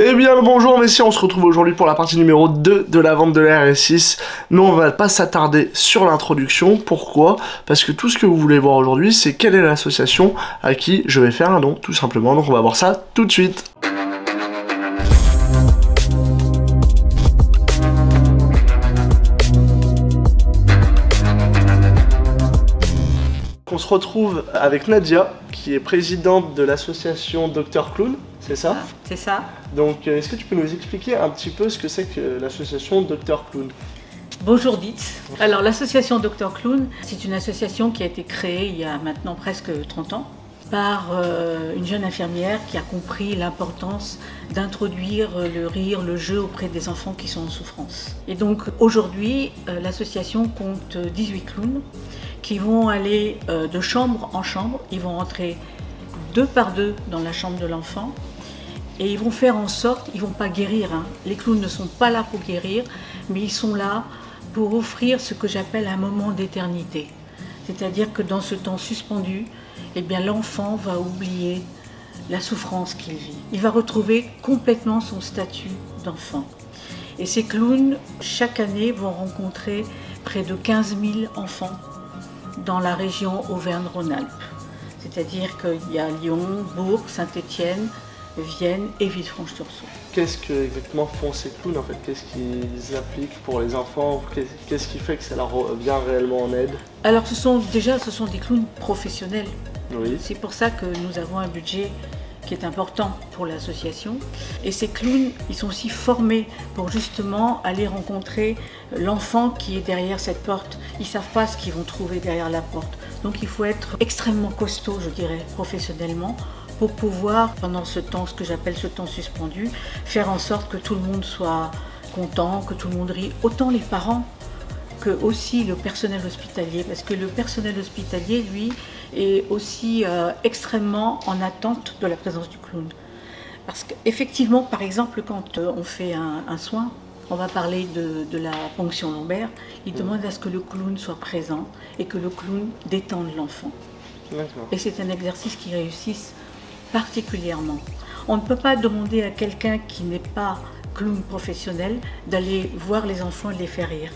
Eh bien le bonjour messieurs, on se retrouve aujourd'hui pour la partie numéro 2 de la vente de la RS6. Nous on va pas s'attarder sur l'introduction. Pourquoi? Parce que tout ce que vous voulez voir aujourd'hui, c'est quelle est l'association à qui je vais faire un don, tout simplement. Donc on va voir ça tout de suite. On se retrouve avec Nadia, qui est présidente de l'association Dr Clown, c'est ça? C'est ça. Donc est-ce que tu peux nous expliquer un petit peu ce que c'est que l'association Dr Clown? Bonjour Ditz. Alors l'association Dr Clown, c'est une association qui a été créée il y a maintenant presque 30 ans par une jeune infirmière qui a compris l'importance d'introduire le rire, le jeu auprès des enfants qui sont en souffrance. Et donc aujourd'hui, l'association compte 18 clowns qui vont aller de chambre en chambre. Ils vont rentrer 2 par 2 dans la chambre de l'enfant et ils vont faire en sorte, ils ne vont pas guérir, hein. Les clowns ne sont pas là pour guérir, mais ils sont là pour offrir ce que j'appelle un moment d'éternité. C'est-à-dire que dans ce temps suspendu, eh bien l'enfant va oublier la souffrance qu'il vit. Il va retrouver complètement son statut d'enfant. Et ces clowns, chaque année, vont rencontrer près de 15 000 enfants dans la région Auvergne-Rhône-Alpes. C'est-à-dire qu'il y a Lyon, Bourg, Saint-Étienne, Vienne et Villefranche-sur-Saône. Qu'est-ce que exactement font ces clowns en fait? Qu'est-ce qu'ils appliquent pour les enfants? Qu'est-ce qui fait que ça leur vient réellement en aide? Alors ce sont des clowns professionnels. Oui. C'est pour ça que nous avons un budget qui est important pour l'association. Et ces clowns, ils sont aussi formés pour justement aller rencontrer l'enfant qui est derrière cette porte. Ils ne savent pas ce qu'ils vont trouver derrière la porte. Donc il faut être extrêmement costaud, je dirais, professionnellement, pour pouvoir, pendant ce temps, ce que j'appelle ce temps suspendu, faire en sorte que tout le monde soit content, que tout le monde rit, autant les parents que aussi le personnel hospitalier, parce que le personnel hospitalier, lui, est aussi extrêmement en attente de la présence du clown. Parce qu'effectivement, par exemple, quand on fait un soin, on va parler de la ponction lombaire, il demande à ce que le clown soit présent et que le clown détende l'enfant. Et c'est un exercice qui réussit particulièrement. On ne peut pas demander à quelqu'un qui n'est pas clown professionnel d'aller voir les enfants et les faire rire.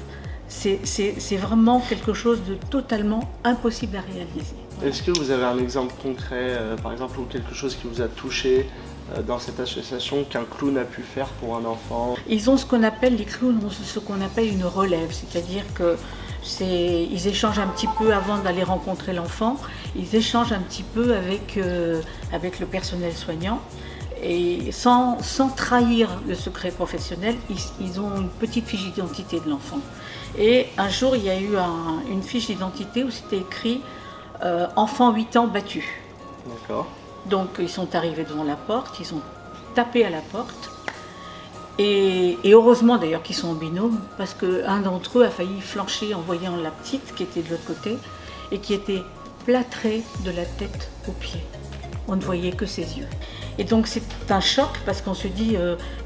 C'est vraiment quelque chose de totalement impossible à réaliser. Est-ce que vous avez un exemple concret, par exemple, ou quelque chose qui vous a touché dans cette association qu'un clown a pu faire pour un enfant? Ils ont ce qu'on appelle, les clowns ont ce qu'on appelle une relève, c'est-à-dire que ils échangent un petit peu avant d'aller rencontrer l'enfant, ils échangent un petit peu avec le personnel soignant. Et sans trahir le secret professionnel, ils ont une petite fiche d'identité de l'enfant. Et un jour, il y a eu une fiche d'identité où c'était écrit enfant 8 ans battu. D'accord. Donc ils sont arrivés devant la porte, ils ont tapé à la porte. Et heureusement d'ailleurs qu'ils sont en binôme, parce qu'un d'entre eux a failli flancher en voyant la petite qui était de l'autre côté et qui était plâtrée de la tête aux pieds. On ne voyait que ses yeux. Et donc c'est un choc parce qu'on se dit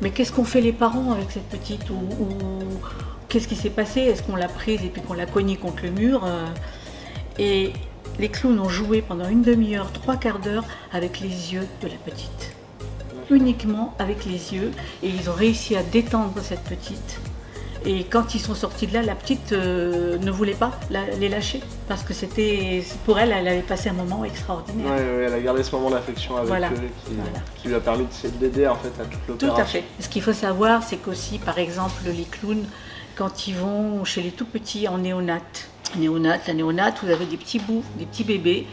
mais qu'est-ce qu'ont fait les parents avec cette petite, ou qu'est-ce qui s'est passé? Est-ce qu'on l'a prise et puis qu'on l'a cognée contre le mur? Et les clowns ont joué pendant une demi-heure, 3/4 d'heure avec les yeux de la petite. Uniquement avec les yeux, et ils ont réussi à détendre cette petite. Et quand ils sont sortis de là, la petite ne voulait pas les lâcher, parce que c'était, pour elle, elle avait passé un moment extraordinaire. Oui, elle a gardé ce moment d'affection avec eux qui lui a permis de l'aider en fait à toute l'opération. Tout à fait. Ce qu'il faut savoir, c'est qu'aussi, par exemple, les clowns, quand ils vont chez les tout petits en néonate, la néonate, vous avez des petits bouts, des petits bébés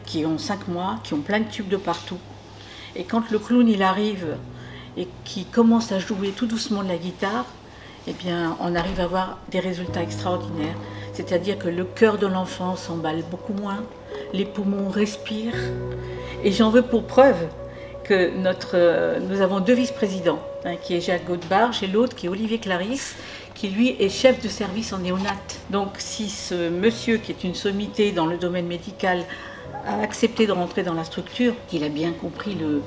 qui ont 5 mois, qui ont plein de tubes de partout. Et quand le clown il arrive et qu'il commence à jouer tout doucement de la guitare, eh bien, on arrive à avoir des résultats extraordinaires. C'est-à-dire que le cœur de l'enfant s'emballe beaucoup moins, les poumons respirent. Et j'en veux pour preuve que nous avons 2 vice-présidents, qui est Jacques Godbarge et l'autre qui est Olivier Clarisse, qui lui est chef de service en néonate. Donc si ce monsieur, qui est une sommité dans le domaine médical, a accepté de rentrer dans la structure, il a bien compris le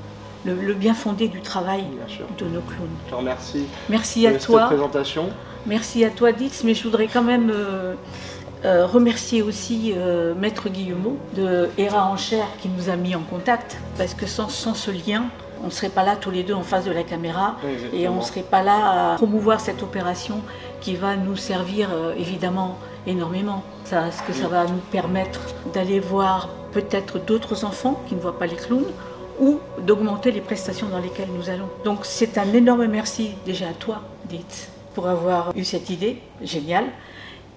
bien fondé du travail de nos clowns. Je te remercie. Merci à toi. Cette présentation. Merci à toi, Ditz, mais je voudrais quand même remercier aussi Maître Guillemot de Héra Enchères qui nous a mis en contact, parce que sans ce lien, on ne serait pas là tous les deux en face de la caméra. Exactement. Et on ne serait pas là à promouvoir cette opération qui va nous servir évidemment énormément. Parce que ça va nous permettre d'aller voir peut-être d'autres enfants qui ne voient pas les clowns ou d'augmenter les prestations dans lesquelles nous allons. Donc c'est un énorme merci déjà à toi, Dietz, pour avoir eu cette idée géniale.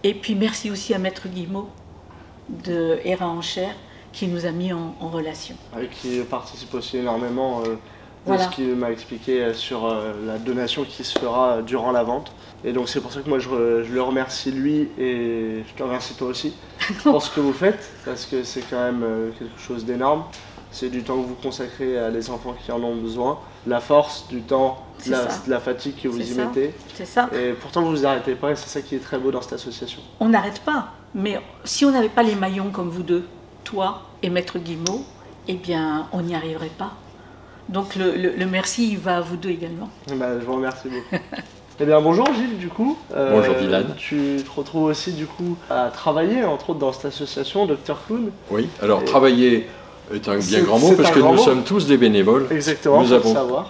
Et puis merci aussi à Maître Guillemot de Héra en Chair qui nous a mis en relation. Qui participe aussi énormément de Voilà. ce qu'il m'a expliqué sur la donation qui se fera durant la vente. Et donc c'est pour ça que moi je le remercie lui et je te remercie toi aussi pour ce que vous faites, parce que c'est quand même quelque chose d'énorme. C'est du temps que vous consacrez à les enfants qui en ont besoin, la force, du temps, la fatigue que vous y mettez. C'est ça. Et pourtant vous vous arrêtez pas et c'est ça qui est très beau dans cette association. On n'arrête pas, mais si on n'avait pas les maillons comme vous deux, toi et Maître Guillemot, eh bien on n'y arriverait pas. Donc le merci il va à vous deux également. Bah, je vous remercie beaucoup. Eh bien bonjour Gilles du coup. Bonjour Dylan. Tu te retrouves aussi du coup à travailler entre autres dans cette association Dr Clown. Oui, alors travailler est un bien grand mot c'est parce un que grand nous mot. sommes tous des bénévoles. Exactement,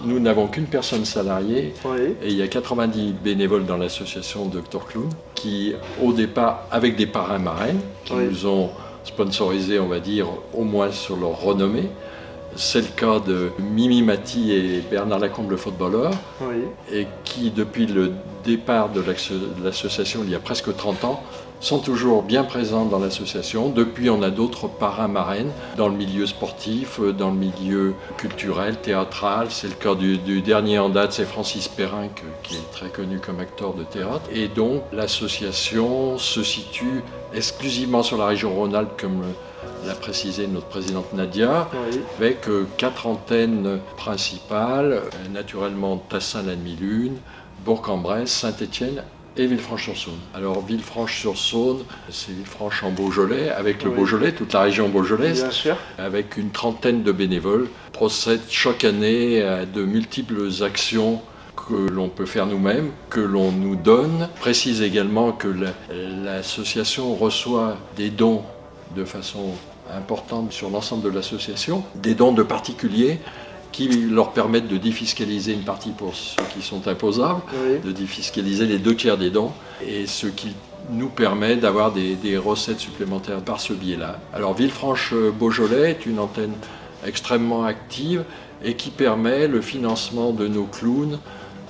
Nous n'avons qu'une personne salariée Oui. et il y a 90 bénévoles dans l'association Dr Clown qui au départ avec des parrains marraines qui nous ont sponsorisés on va dire au moins sur leur renommée. C'est le cas de Mimi Mati et Bernard Lacombe, le footballeur, et qui, depuis le départ de l'association, il y a presque 30 ans, sont toujours bien présents dans l'association. Depuis, on a d'autres parrains marraines dans le milieu sportif, dans le milieu culturel, théâtral. C'est le cas du dernier en date, c'est Francis Perrin, qui est très connu comme acteur de théâtre. Et donc, l'association se situe exclusivement sur la région Rhône-Alpes, comme l'a précisé notre présidente Nadia, avec 4 antennes principales, naturellement Tassin-la-Demi-Lune, Bourg-en-Bresse, Saint-Étienne et Villefranche-sur-Saône. Alors Villefranche-sur-Saône, c'est Villefranche en Beaujolais, avec le Beaujolais, toute la région beaujolaise, bien sûr, avec une trentaine de bénévoles, procède chaque année à de multiples actions que l'on peut faire nous-mêmes, que l'on nous donne. Je précise également que l'association reçoit des dons de façon importante sur l'ensemble de l'association, des dons de particuliers qui leur permettent de défiscaliser une partie pour ceux qui sont imposables, de défiscaliser les 2/3 des dons, et ce qui nous permet d'avoir des recettes supplémentaires par ce biais-là. Alors Villefranche-Beaujolais est une antenne extrêmement active et qui permet le financement de nos clowns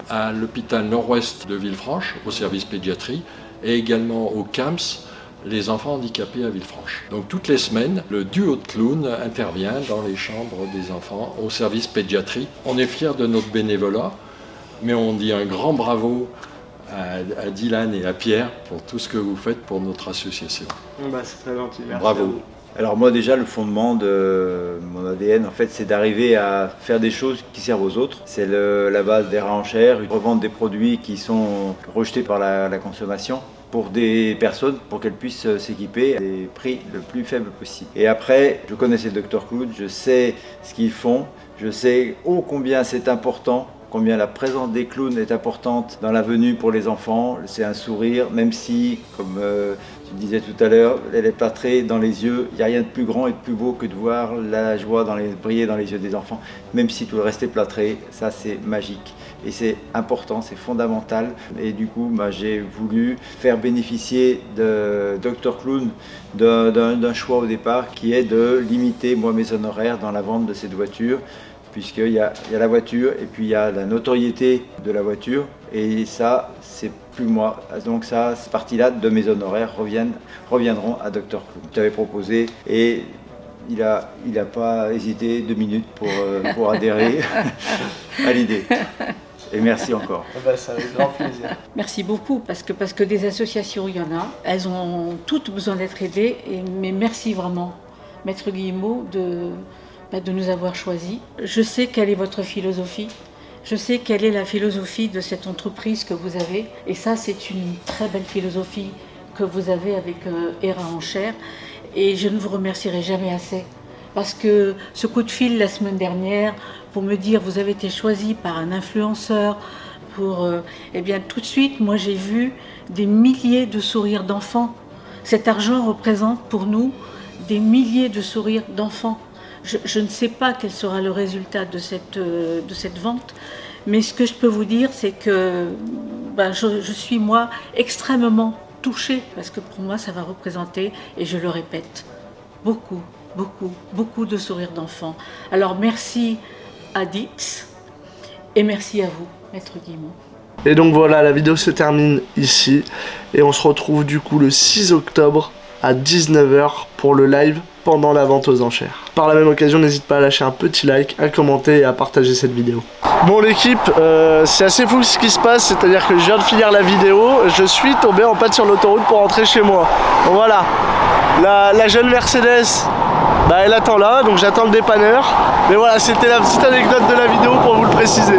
à l'hôpital nord-ouest de Villefranche, au service pédiatrie, et également au CAMS, les enfants handicapés à Villefranche. Donc toutes les semaines, le duo de clowns intervient dans les chambres des enfants au service pédiatrie. On est fiers de notre bénévolat, mais on dit un grand bravo à Dylan et à Pierre pour tout ce que vous faites pour notre association. Bah, c'est très gentil, merci. Bravo. Alors moi déjà le fondement de mon ADN en fait c'est d'arriver à faire des choses qui servent aux autres. C'est la base d'Héra en Chair, revendre des produits qui sont rejetés par la consommation pour des personnes, pour qu'elles puissent s'équiper à des prix le plus faibles possible. Et après, je connaissais le Dr Clown, je sais ce qu'ils font, je sais combien c'est important, combien la présence des clowns est importante dans la venue pour les enfants. C'est un sourire, même si, comme tu disais tout à l'heure, elle est plâtrée dans les yeux. Il n'y a rien de plus grand et de plus beau que de voir la joie briller dans les yeux des enfants. Même si tout le reste est plâtré, ça c'est magique. Et c'est important, c'est fondamental. Et du coup, j'ai voulu faire bénéficier de Dr Clown d'un choix au départ qui est de limiter moi mes honoraires dans la vente de cette voiture, puisqu'il y a la voiture et puis il y a la notoriété de la voiture. Et ça, c'est plus moi. Donc ça, cette partie-là de mes honoraires reviendront à Dr Clown. Je t'avais proposé et il a pas hésité 2 minutes pour adhérer à l'idée. Et merci encore. C'est avec grand plaisir. Merci beaucoup, parce que des associations, il y en a. Elles ont toutes besoin d'être aidées, mais merci vraiment, Maître Guillemot, de nous avoir choisis. Je sais quelle est votre philosophie. Je sais quelle est la philosophie de cette entreprise que vous avez. Et ça, c'est une très belle philosophie que vous avez avec Héra en Chair. Et je ne vous remercierai jamais assez. Parce que ce coup de fil la semaine dernière, pour me dire vous avez été choisi par un influenceur, eh bien tout de suite, moi j'ai vu des milliers de sourires d'enfants. Cet argent représente pour nous des milliers de sourires d'enfants. Je ne sais pas quel sera le résultat de cette vente, mais ce que je peux vous dire, c'est que je suis moi extrêmement touchée, parce que pour moi ça va représenter, et je le répète, beaucoup, beaucoup, beaucoup de sourires d'enfants. Alors merci à Dix et merci à vous, Maître Guillemot. Et donc voilà, la vidéo se termine ici et on se retrouve du coup le 6 octobre à 19 h pour le live pendant la vente aux enchères. Par la même occasion, n'hésite pas à lâcher un petit like, à commenter et à partager cette vidéo. Bon l'équipe, c'est assez fou ce qui se passe, c'est-à-dire que je viens de finir la vidéo, je suis tombé en panne sur l'autoroute pour rentrer chez moi. Donc voilà, la jeune Mercedes, elle attend là, donc j'attends le dépanneur. Mais voilà, c'était la petite anecdote de la vidéo pour vous le préciser.